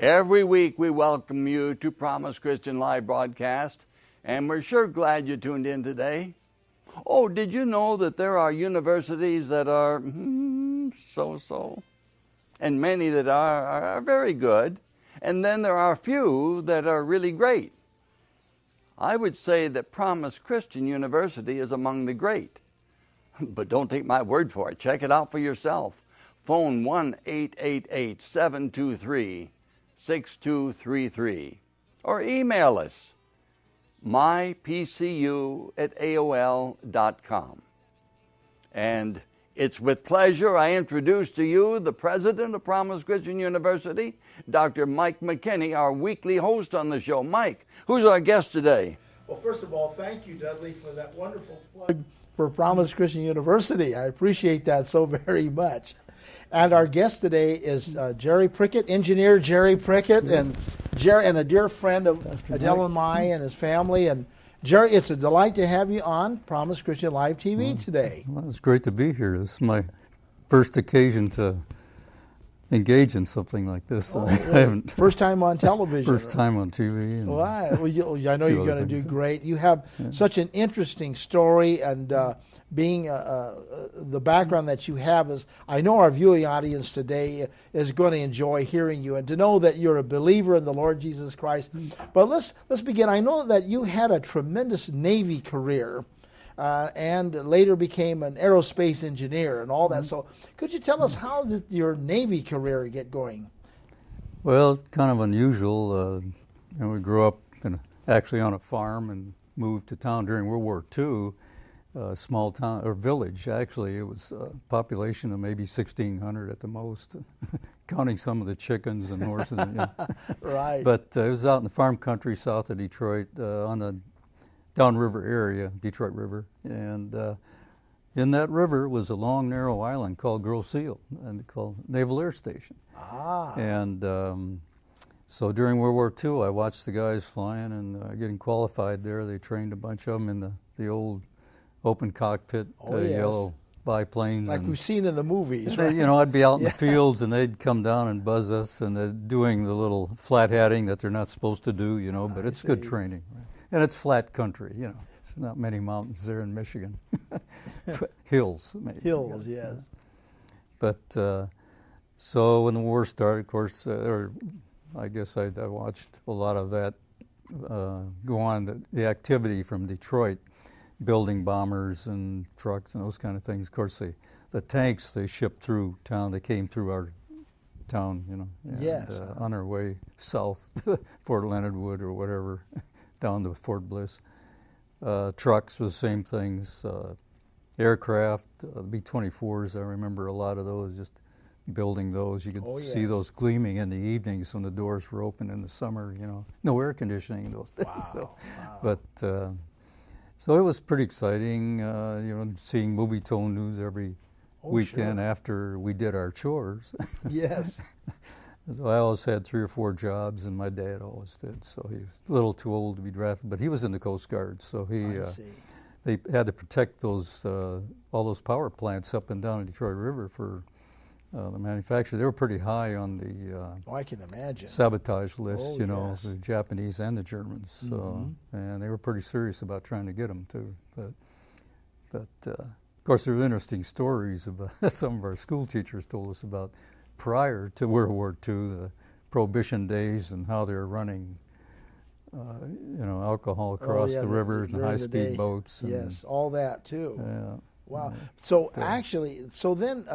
Every week we welcome you to Promise Christian Live broadcast, and we're sure glad you tuned in today. Oh, did you know that there are universities that are so-so, and many that are very good, and then there are a few that are really great? I would say that Promise Christian University is among the great. But don't take my word for it. Check it out for yourself. Phone 1-888-723-6233 or email us mypcu@aol.com. And it's with pleasure I introduce to you the president of Promise Christian University, Dr. Mike McKinney, our weekly host on the show. Mike, who's our guest today? Well, first of all, thank you, Dudley, for that wonderful plug for Promise Christian University. I appreciate that so very much. And our guest today is Jerry Prickett, engineer Jerry Prickett, and a dear friend of Adele and I and his family. And Jerry, it's a delight to have you on Promise Christian Live TV today. Well, it's great to be here. This is my first occasion to engage in something like this. Oh, I haven't. First time on television. First time on TV. Well, I know you're going to do great. You have such an interesting story, and being the background that you have is, I know our viewing audience today is going to enjoy hearing you, and to know that you're a believer in the Lord Jesus Christ. But let's begin. I know that you had a tremendous Navy career, and later became an aerospace engineer and all that. So could you tell us, how did your Navy career get going? Well, kind of unusual. We grew up actually on a farm and moved to town during World War II. Small town or village, actually. It was a population of maybe 1,600 at the most, counting some of the chickens and horses. Right. But it was out in the farm country south of Detroit, on the downriver area, Detroit River. And in that river was a long, narrow island called Grosse Ile, and called Naval Air Station. Ah. And so during World War II, I watched the guys flying and getting qualified there. They trained a bunch of them in the old open cockpit, yellow biplanes. Like we've seen in the movies, right? I'd be out in the fields, and they'd come down and buzz us, and they're doing the little flat hatting that they're not supposed to do, but it's good training. Right? And it's flat country, There's not many mountains there in Michigan. Hills, maybe. Hills, yes. But so when the war started, of course, I guess I watched a lot of that go on, the activity from Detroit, building bombers and trucks and those kind of things. Of course, the tanks, they shipped through town. They came through our town, and, yes. On our way south to Fort Leonard Wood or whatever, down to Fort Bliss. Trucks were the same things. Aircraft, B-24s, I remember a lot of those, just building those. You could see those gleaming in the evenings when the doors were open in the summer, No air conditioning in those days. Wow. But so it was pretty exciting, seeing movie tone news every weekend after we did our chores. Yes. So I always had 3 or 4 jobs, and my dad always did. So he was a little too old to be drafted, but he was in the Coast Guard, so they had to protect those all those power plants up and down the Detroit River for the manufacturer. They were pretty high on the I can imagine sabotage list, yes. the Japanese and the Germans. So, and they were pretty serious about trying to get them too. But of course, there were interesting stories about some of our school teachers told us about prior to World War II, the Prohibition days, and how they were running, alcohol across the rivers and high-speed boats. And, yes, all that too. Yeah. Wow. So then,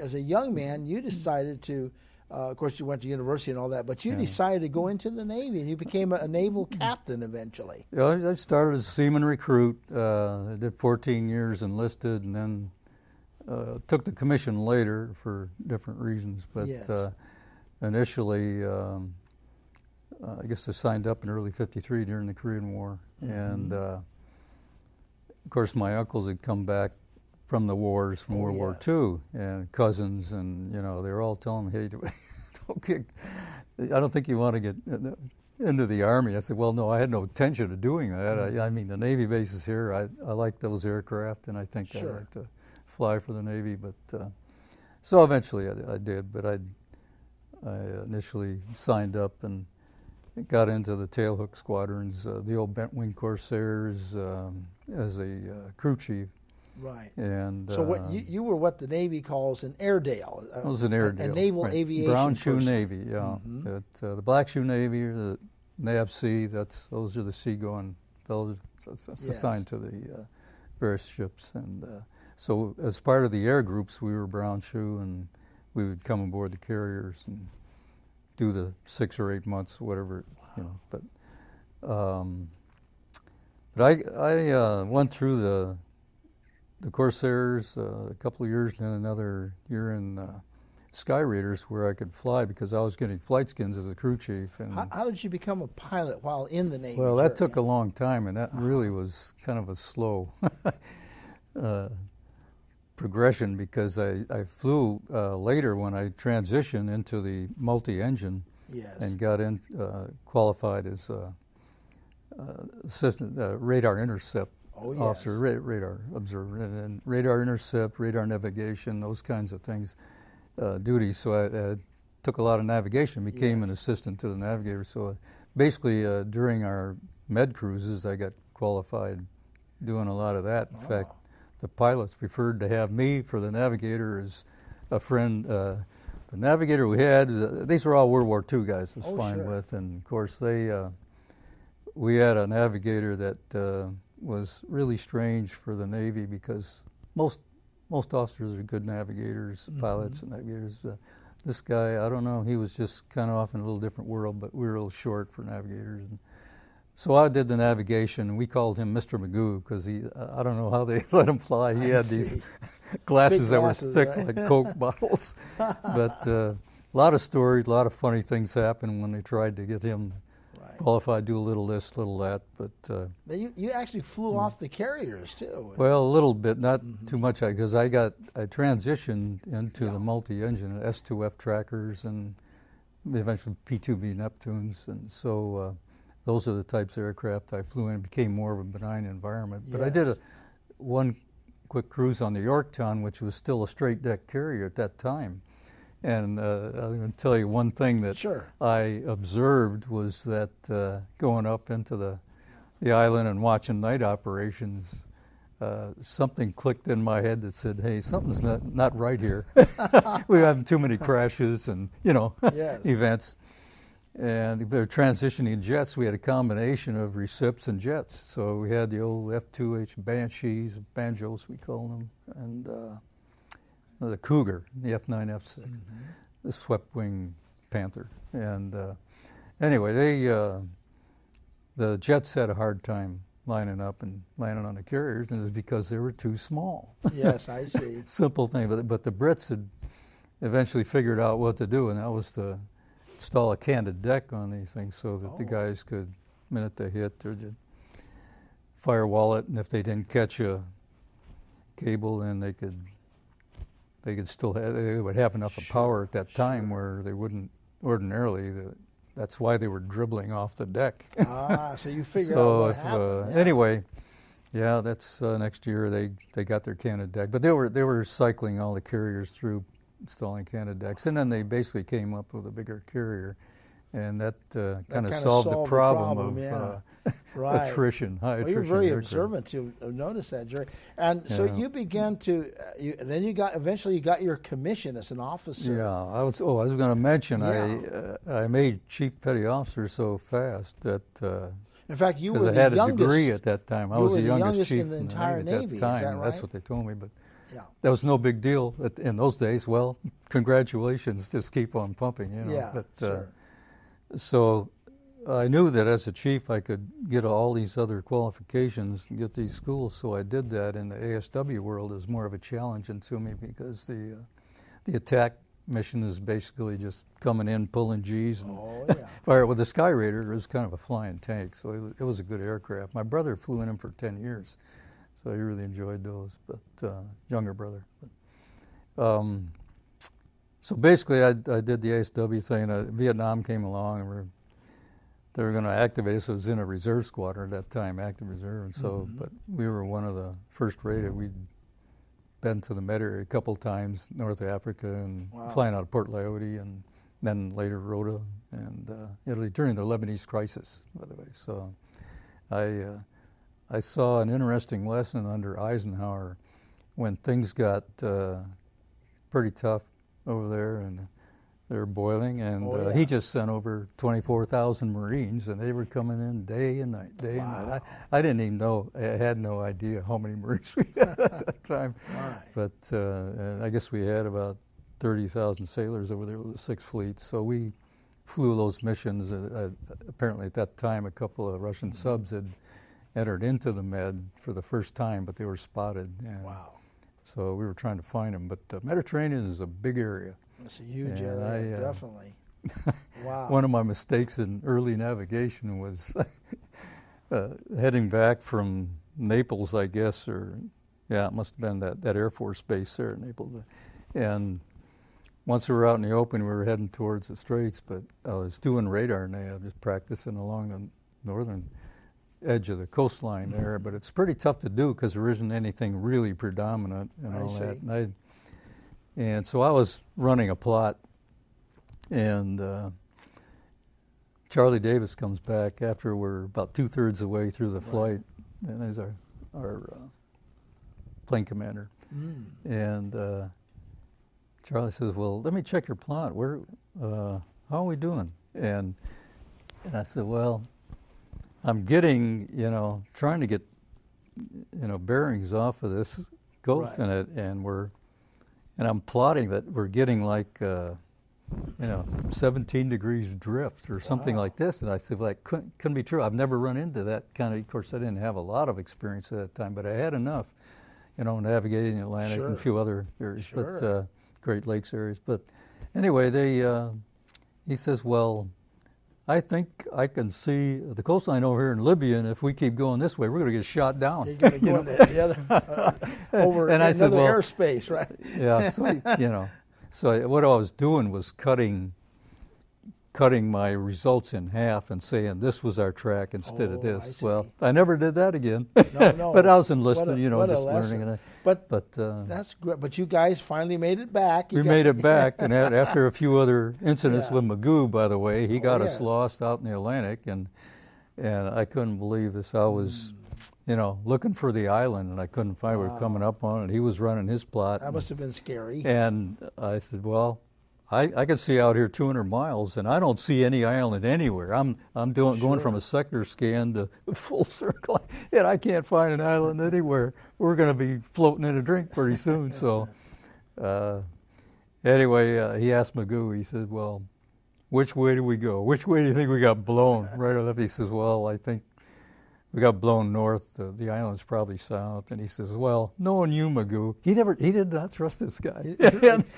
as a young man, you decided to, of course, you went to university and all that, but you decided to go into the Navy, and you became a naval captain eventually. Yeah, I started as a seaman recruit. I did 14 years enlisted, and then took the commission later for different reasons. But initially, I guess I signed up in early '53 during the Korean War, and of course, my uncles had come back from the wars, from World War II, and cousins, and they were all telling me, "Hey, I don't think you want to get into the Army." I said, "Well, no, I had no intention of doing that. I mean, the Navy base is here. I like those aircraft, and I think I'd like to fly for the Navy." But so eventually, I did. But I initially signed up and got into the tailhook squadrons, the old bent wing Corsairs, as a crew chief. Right. And so what you were what the Navy calls an Airedale. I was an Airedale. A naval right. aviation Brown shoe person. Navy, yeah. The black shoe Navy, or the NAVC, those are the seagoing fellows assigned to the various ships. And so as part of the air groups, we were brown shoe, and we would come aboard the carriers and do the 6 or 8 months, whatever, you know. But I went through the Corsairs a couple of years, and then another year in Sky Raiders, where I could fly because I was getting flight skins as a crew chief. And how did you become a pilot while in the Navy? Well, that took a long time, and that really was kind of a slow progression, because I flew later when I transitioned into the multi-engine. Yes. And got in, qualified as assistant radar intercept officer, radar observer, and radar intercept, radar navigation, those kinds of things, duties. So I took a lot of navigation, became an assistant to the navigator. So basically, during our med cruises, I got qualified doing a lot of that. In fact, the pilots preferred to have me for the navigator as a friend. The navigator we had, these were all World War II guys I was flying with, and of course we had a navigator that was really strange for the Navy, because most officers are good navigators, pilots and navigators. This guy, I don't know, he was just kind of off in a little different world, but we were a little short for navigators. And so I did the navigation, and we called him Mr. Magoo, because I don't know how they let him fly. He had these glasses that were thick, right? Like Coke bottles. But a lot of stories, a lot of funny things happened when they tried to get him qualified, do a little this, little that. But you actually flew off the carriers too. Well, a little bit, not too much, because I transitioned into the multi-engine S2F trackers and eventually P2B Neptunes, and so those are the types of aircraft I flew in. It became more of a benign environment. But I did one quick cruise on the Yorktown, which was still a straight deck carrier at that time. And I'm going to tell you one thing that I observed was that going up into the island and watching night operations, something clicked in my head that said, hey, something's not right here. We're having too many crashes and, events. And they're transitioning jets. We had a combination of recips and jets. So we had the old F-2H Banshees, Banjos we call them, and the Cougar, the F-9, F-6, the swept-wing Panther. And anyway, the jets had a hard time lining up and landing on the carriers, and it was because they were too small. Yes, I see. Simple thing, but the Brits had eventually figured out what to do, and that was to install a canted deck on these things so that the guys could, the minute they hit, they'd firewall it, and if they didn't catch a cable, then they would have enough of power at that time where they wouldn't ordinarily. That's why they were dribbling off the deck. So you figured out what happened. Anyway, that's next year they got their canted deck, but they were cycling all the carriers through installing canted decks, and then they basically came up with a bigger carrier, and that kind of solved the problem of attrition, high attrition. You're very observant to notice that, Jerry. And so you began to, eventually you got your commission as an officer. Yeah, I was going to mention, I made chief petty officer so fast that in fact, you were the youngest. I had a degree at that time. I was the youngest chief in the entire Navy. At that time. Is that right? That's what they told me, but that was no big deal in those days. Well, congratulations, just keep on pumping, Yeah, but, so I knew that as a chief I could get all these other qualifications and get these schools, so I did that. In the ASW world, it was more of a challenge to me because the attack mission is basically just coming in, pulling G's, and fire. With the Sky Raider, it was kind of a flying tank, so it was a good aircraft. My brother flew in them for 10 years. So he really enjoyed those, but younger brother. So basically, I did the ASW thing. Vietnam came along, and they were going to activate us. It was in a reserve squadron at that time, active reserve. And so, but we were one of the first rated. We'd been to the Med area a couple times, North Africa, and flying out of Port Lyote and then later Rhoda and Italy during the Lebanese crisis, by the way. So I saw an interesting lesson under Eisenhower when things got pretty tough over there and they were boiling, and he just sent over 24,000 Marines, and they were coming in day and night, day and night. I didn't even know, I had no idea how many Marines we had at that time. But I guess we had about 30,000 sailors over there with the Sixth Fleet, so we flew those missions. Apparently at that time a couple of Russian subs had entered into the Med for the first time, but they were spotted. So we were trying to find them, but the Mediterranean is a big area. It's a huge area, definitely. Wow. One of my mistakes in early navigation was heading back from Naples, I guess, or it must have been that Air Force base there in Naples. And once we were out in the open, we were heading towards the Straits, but I was doing radar nav, just practicing along the northern edge of the coastline there. But it's pretty tough to do because there isn't anything really predominant and all that. And so I was running a plot, and Charlie Davis comes back after we're about 2/3 of the way through the flight, and he's our plane commander. And Charlie says, "Well, let me check your plot. How are we doing?" And I said, "Well, I'm getting, trying to get, bearings off of this coast, and I'm plotting that we're getting like, 17 degrees drift or something like this." And I said, "Well, that couldn't be true. I've never run into that kind of course, I didn't have a lot of experience at that time, but I had enough, navigating the Atlantic and a few other areas, but Great Lakes areas." But anyway, he says, "Well, I think I can see the coastline over here in Libya, and if we keep going this way, we're going to get shot down." You're going to go into the other, over and I said, airspace, right? Yeah, so what I was doing was cutting my results in half and saying this was our track instead of this. I never did that again. No. But I was enlisted, just learning. But that's great. But you guys finally made it back. We made it back, and after a few other incidents with Magoo, by the way, he got us lost out in the Atlantic, and I couldn't believe this. I was, looking for the island, and I couldn't find it. We were coming up on it. He was running his plot. That must have been scary. And I said, "Well, I can see out here 200 miles, and I don't see any island anywhere. I'm going from a sector scan to full circle, and I can't find an island anywhere. We're going to be floating in a drink pretty soon." So anyway, he asked Magoo, he said, "Well, which way do we go? Which way do you think we got blown?" Right or left? He says, "Well, I think we got blown north. The island's probably south." And he says, "Well, knowing you, Magoo," he did not trust this guy.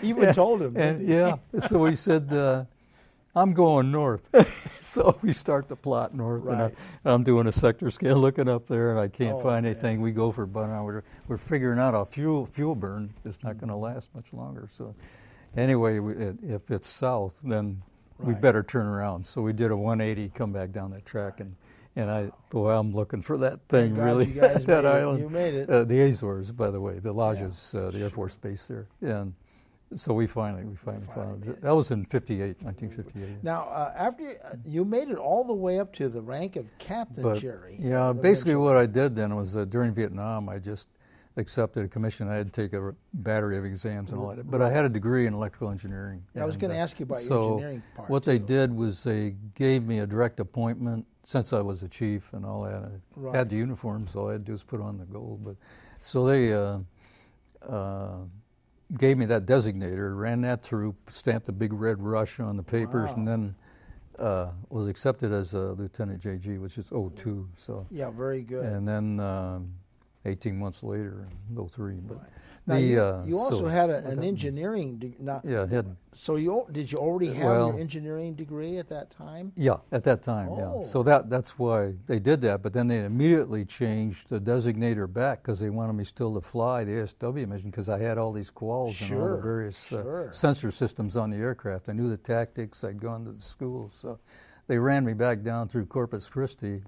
He even told him. So he said, "I'm going north." So we start the plot north, and I'm doing a sector scan, looking up there, and I can't find anything. We go for about an hour. We're figuring out a fuel burn is not going to last much longer. So anyway, if it's south, then we better turn around. So we did a 180, come back down that track, and I'm looking for that thing, really, that island. You made it. The Azores, by the way, the Lajes, the Air Force Base there. And so we finally found it. That was in 1958. Now, after you made it all the way up to the rank of captain, Jerry. Yeah, basically what I did then was during Vietnam, I just accepted a commission. I had to take a battery of exams and all that. But I had a degree in electrical engineering. I was going to ask you about your engineering part. What they did was they gave me a direct appointment since I was a chief and all that. I had the uniform, so all I had to do was put on the gold. But so they gave me that designator, ran that through, stamped a big red rush on the papers, and then was accepted as a Lieutenant JG, which is 02. So very good. And then 18 months later, in 03. But now you also had an engineering degree. So did you already have your engineering degree at that time? Yeah, at that time. Yeah. So that's why they did that. But then they immediately changed the designator back because they wanted me still to fly the ASW mission because I had all these quals and all the various sensor systems on the aircraft. I knew the tactics. I'd gone to the school, so they ran me back down through Corpus Christi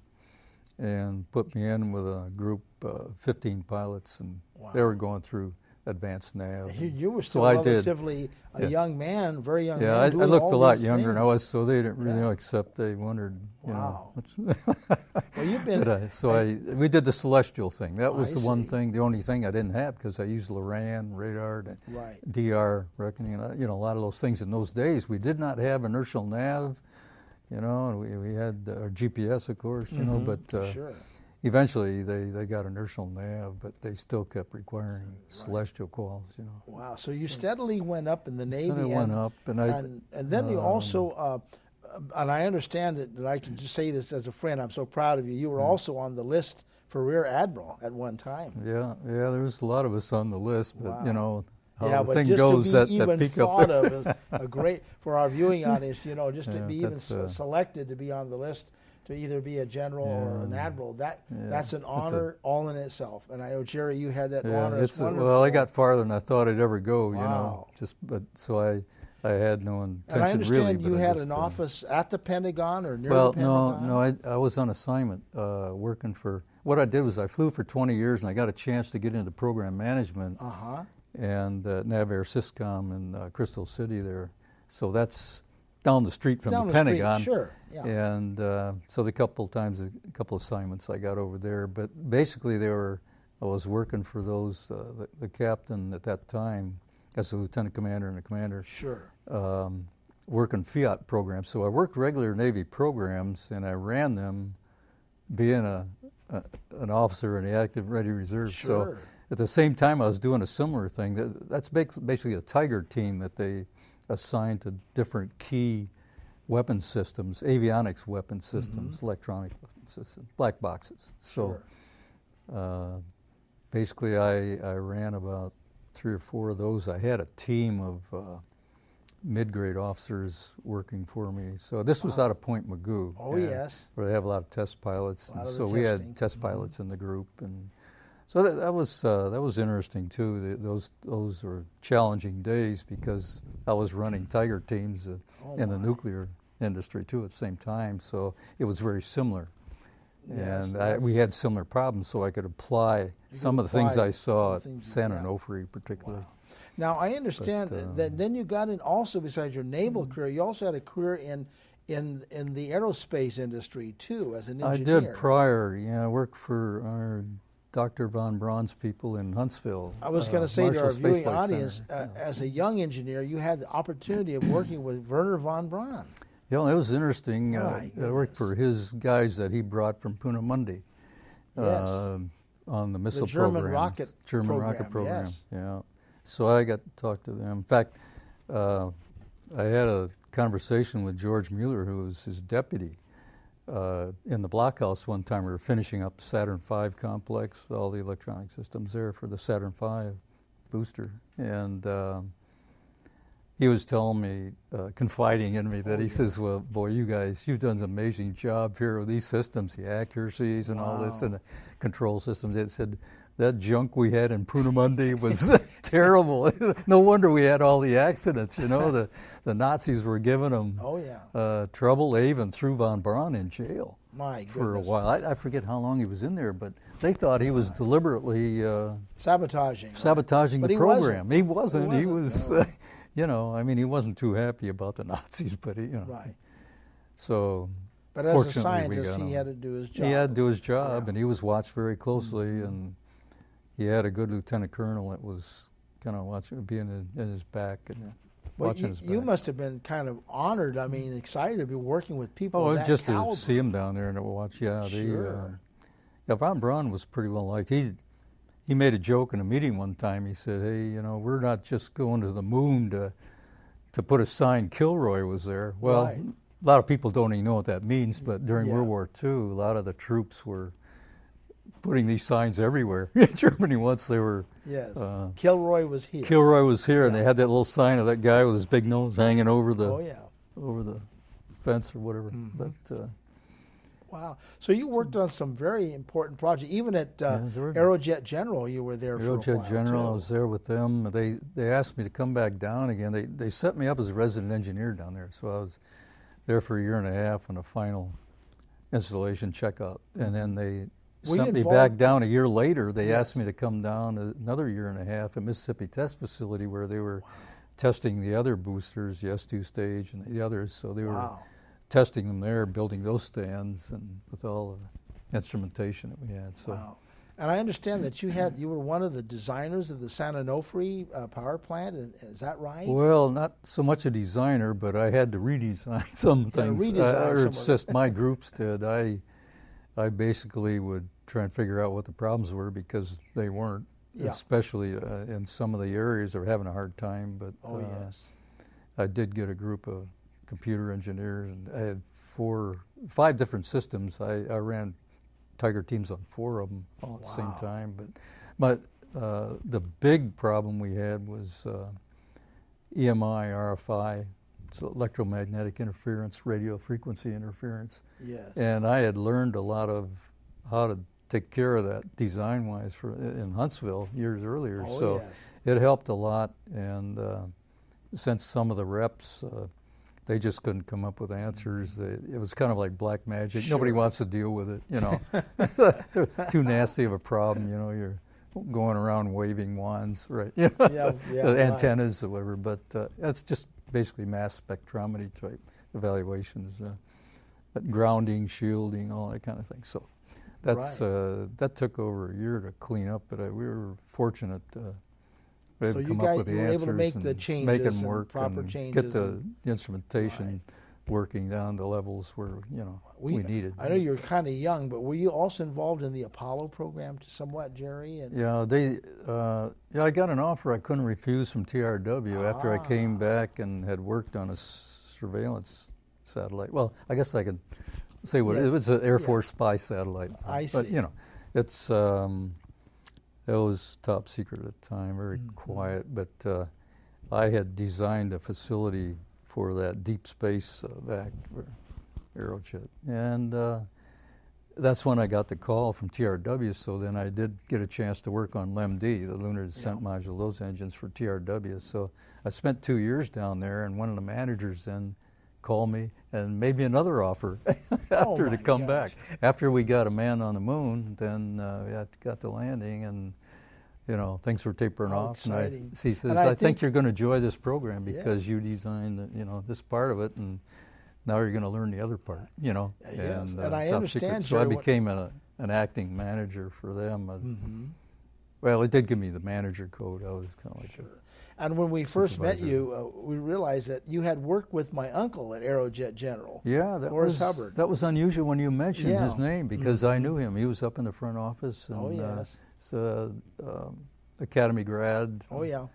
and put me in with a group of 15 pilots, and they were going through advanced nav. You were still so relatively a young man, very young man. Yeah, I doing looked all a lot these younger things. than I was, so they didn't really know, except they wondered, Wow. you know. Well, you've been. We did the celestial thing. That was I the one see. thing, the only thing I didn't have, because I used Loran, radar, Right. DR reckoning, and a lot of those things in those days. We did not have inertial nav, and we had our GPS, of course, but Sure. eventually they got inertial nav, but they still kept requiring celestial quals, Wow. So you steadily went up in the Navy. Steadily went up, and then you also, and I understand that I can just say this as a friend. I'm so proud of you. You were also on the list for Rear Admiral at one time. Yeah, there was a lot of us on the list, but Wow. how the but thing just goes, to be that even peak thought up of is a great for our viewing audience. Just to be even that's, selected to be on the list to either be a general or an admiral. That's an honor all in itself. And I know, Jerry, you had that honor. It's wonderful. Well, I got farther than I thought I'd ever go. Wow. So I had no intention And I understand really. you but had an office at the Pentagon or near the Well, Pentagon. no, I was on assignment working for. What I did was I flew for 20 years, and I got a chance to get into program management. And NavAir Syscom in Crystal City there. So that's down the street from the Pentagon. Street, sure. Yeah. And so a couple assignments I got over there. But basically I was working for those, the captain at that time, as a lieutenant commander and a commander. Sure. Working Fiat programs. So I worked regular Navy programs, and I ran them being an officer in the active ready reserve. Sure. So at the same time, I was doing a similar thing. That's basically a Tiger team that they assigned to different key weapon systems, avionics weapon systems, electronic weapon systems, black boxes. So basically, I ran about 3 or 4 of those. I had a team of mid-grade officers working for me. So this was out of Point Magoo. Oh, yes. Where they have a lot of test pilots. And so we testing. had test pilots in the group, and so that was interesting too. Those were challenging days because I was running Tiger teams in the nuclear industry too at the same time. So it was very similar, and we had similar problems. So I could apply some of the things I saw at San Onofre particularly. Wow. Now I understand that then you got in also, besides your naval career, you also had a career in the aerospace industry too as an engineer. I did prior. I worked for our Dr. Von Braun's people in Huntsville. I was going to say to our Marshall Space viewing Flight audience, Center. as a young engineer, you had the opportunity of working with Werner von Braun. Yeah, it was interesting. My I worked for his guys that he brought from Poonamundi on the missile German programs. German rocket program. Yes. Yeah. So I got to talk to them. In fact, I had a conversation with George Mueller, who was his deputy, in the blockhouse one time. We were finishing up the Saturn V complex, all the electronic systems there for the Saturn V booster. And he was telling me, confiding in me, that he says, well, boy, you guys, you've done an amazing job here with these systems, the accuracies and all this, and the control systems. It said, that junk we had in Poonamundi was terrible. No wonder we had all the accidents, The Nazis were giving them trouble. They even threw von Braun in jail for a while. I forget how long he was in there, but they thought he was deliberately sabotaging the program. He wasn't. He was, no. he wasn't too happy about the Nazis, but Right. So. But as a scientist, he had to do his job. He had to do his job, and he was watched very closely, and he had a good lieutenant colonel that was kind of watching, being in his back and watching his back. You must have been kind of honored. excited to be working with people of that just caliber. To see him down there and to watch. Yeah, sure. Von Braun was pretty well liked. He made a joke in a meeting one time. He said, "Hey, we're not just going to the moon to put a sign. Kilroy was there." Well, a lot of people don't even know what that means. But during World War II, a lot of the troops were putting these signs everywhere in Germany once they were. Yes. Kilroy was here. Kilroy was here, and they had that little sign of that guy with his big nose hanging over the over the fence or whatever. But wow. So you worked on some very important projects, even at Aerojet General. You were there for a while. Aerojet General, too. I was there with them. They asked me to come back down again. They set me up as a resident engineer down there, so I was there for a year and a half on a final installation checkout, and then they sent me back down a year later. They asked me to come down another year and a half at Mississippi Test Facility where they were testing the other boosters, the S2 stage and the others. So they were testing them there, building those stands and with all the instrumentation that we had. So. Wow. And I understand that you were one of the designers of the San Onofre power plant. Is that right? Well, not so much a designer, but I had to redesign some things. Or it's just my groups did. I basically would try and figure out what the problems were because they weren't, especially in some of the areas that were having a hard time. But I did get a group of computer engineers, and I had 5 different systems. I ran Tiger teams on 4 of them all at the same time. But the big problem we had was EMI, RFI, so electromagnetic interference, radio frequency interference. Yes. And I had learned a lot of how to take care of that design-wise in Huntsville years earlier. It helped a lot. And since some of the reps, they just couldn't come up with answers. It was kind of like black magic. Sure. Nobody wants to deal with it, you know. Too nasty of a problem, you know. You're going around waving wands, right? You know, antennas or whatever. But that's just basically mass spectrometry type evaluations, grounding, shielding, all that kind of thing. So that's that took over a year to clean up. But we were fortunate. So you guys were able to make the changes, make them work, proper changes, get the instrumentation working down to levels where we needed. I know you're kind of young, but were you also involved in the Apollo program somewhat, Jerry? And I got an offer I couldn't refuse from TRW after I came back and had worked on a surveillance satellite. Well, I guess I could say what it was, an Air Force spy satellite. I see. But it's. It was top secret at the time, very quiet, but I had designed a facility for that deep space vac Aerojet. And that's when I got the call from TRW, so then I did get a chance to work on LEM-D, the Lunar Descent Module, those engines for TRW. So I spent 2 years down there, and one of the managers then called me and made me another offer after to come back. After we got a man on the moon, then we got the landing, and things were tapering off. Exciting. And he says, I think you're going to enjoy this program because you designed this part of it, and now you're going to learn the other part. And I understand. So I became an acting manager for them. Well, it did give me the manager code. I was kind of like And when we first met you, we realized that you had worked with my uncle at Aerojet General. Yeah, Horace Hubbard. That was unusual when you mentioned his name because I knew him. He was up in the front office. And, Academy grad. Oh yeah,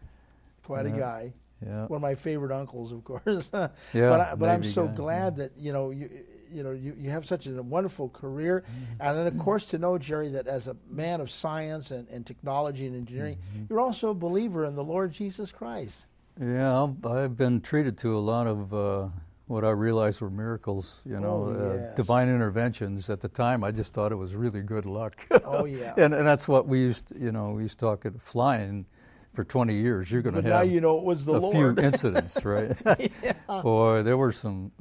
quite a guy. Yeah. One of my favorite uncles, of course. Yeah. But I'm so glad that you have such a wonderful career, and then of course to know, Jerry, that as a man of science and technology and engineering, you're also a believer in the Lord Jesus Christ. Yeah, I've been treated to a lot of what I realized were miracles, divine interventions. At the time, I just thought it was really good luck. Oh yeah. and that's what we used to talk at flying. For 20 years, you're going to have now you know it was the a Lord. few incidents, right? Boy, there was some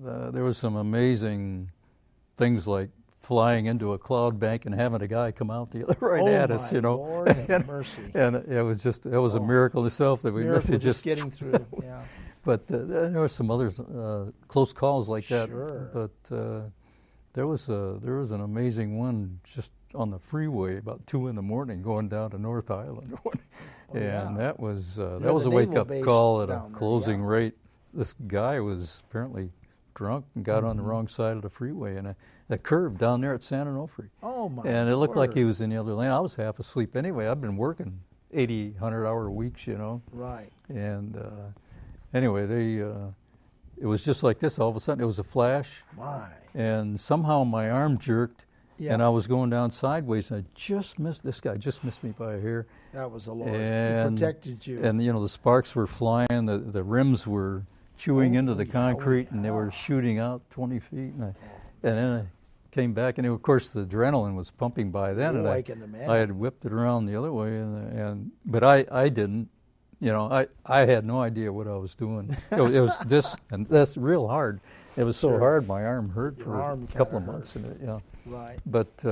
amazing things like flying into a cloud bank and having a guy come out the other at us, Lord have mercy. And it was a miracle in itself that we missed it just getting through. Yeah. But there were some other close calls like that. Sure. But there was an amazing one just on the freeway about 2 a.m. going down to North Island. And that was a wake-up call at a closing rate. This guy was apparently drunk and got on the wrong side of the freeway and a curve down there at San Onofre. Oh my! And it looked like he was in the other lane. I was half asleep anyway. I've been working 80, 100-hour weeks, Right. And anyway, it was just like this. All of a sudden, it was a flash. My. And somehow my arm jerked. Yeah. And I was going down sideways, and this guy just missed me by a hair. That was the Lord. He protected you. And, the sparks were flying, the rims were chewing into the concrete, and they were shooting out 20 feet. And then I came back, and of course the adrenaline was pumping by then, and I had whipped it around the other way, but I didn't. I had no idea what I was doing. It was this, and that's real hard. It was so hard, my arm hurt for a couple of months. Right. But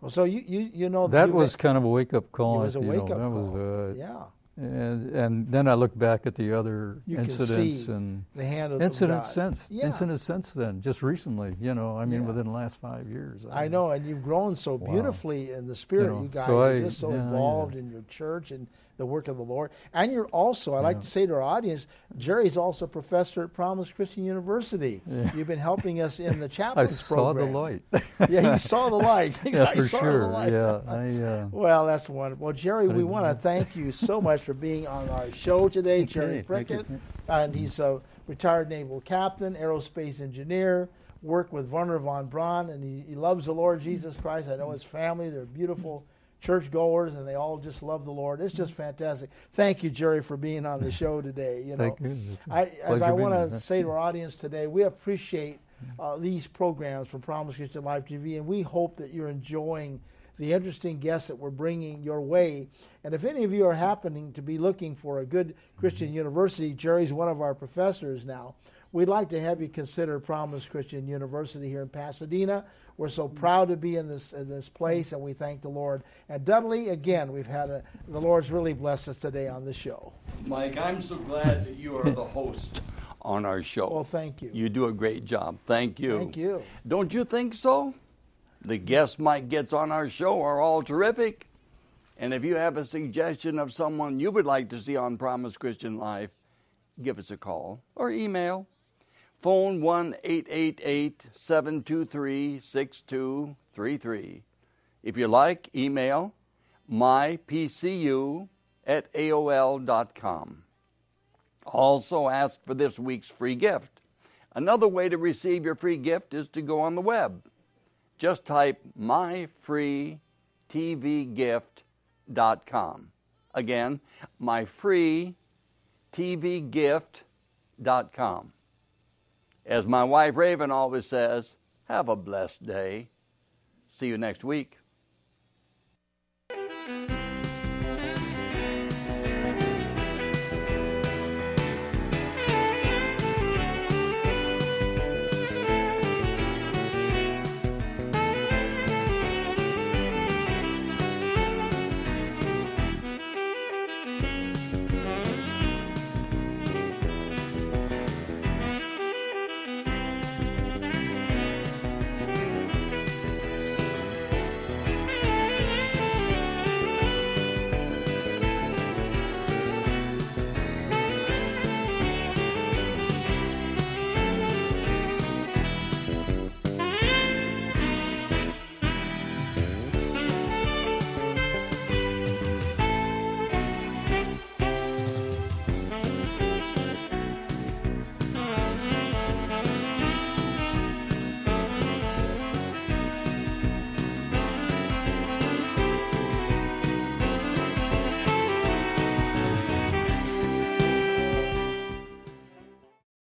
Well, so you know that was kind of a wake-up call. It was a wake-up that call. Was, yeah. And then I look back at the other incidents and the hand of incidents God. Incidents since then, just recently. You know, I mean, within the last 5 years. I know, and you've grown so beautifully in the Spirit. You guys are just so involved in your church and the work of the Lord. And you're also, I'd like to say to our audience, Jerry's also a professor at Promise Christian University. Yeah. You've been helping us in the Chaplains program. I saw the light. Yeah, he saw the light. Yeah, for sure. Yeah. Well, that's wonderful. Well, Jerry, we want to thank you so much for being on our show today. Jerry Prickett, and he's a retired naval captain, aerospace engineer, worked with Werner von Braun, and he loves the Lord Jesus Christ. I know his family, they're beautiful churchgoers, and they all just love the Lord. It's just fantastic. Thank you, Jerry, for being on the show today. You know, thank you. As I want to say to our audience today, we appreciate these programs from Promise Christian Life TV, and we hope that you're enjoying the interesting guests that we're bringing your way. And if any of you are happening to be looking for a good Christian university, Jerry's one of our professors now. We'd like to have you consider Promise Christian University here in Pasadena. We're so proud to be in this place, and we thank the Lord. And Dudley, again, the Lord's really blessed us today on the show. Mike, I'm so glad that you are the host on our show. Well, thank you. You do a great job. Thank you. Thank you. Don't you think so? The guests Mike gets on our show are all terrific. And if you have a suggestion of someone you would like to see on Promise Christian Life, give us a call or email. Phone 1-888-723-6233. If you like, email mypcu@aol.com. Also ask for this week's free gift. Another way to receive your free gift is to go on the web. Just type myfreetvgift.com. Again, myfreetvgift.com. As my wife Raven always says, have a blessed day. See you next week.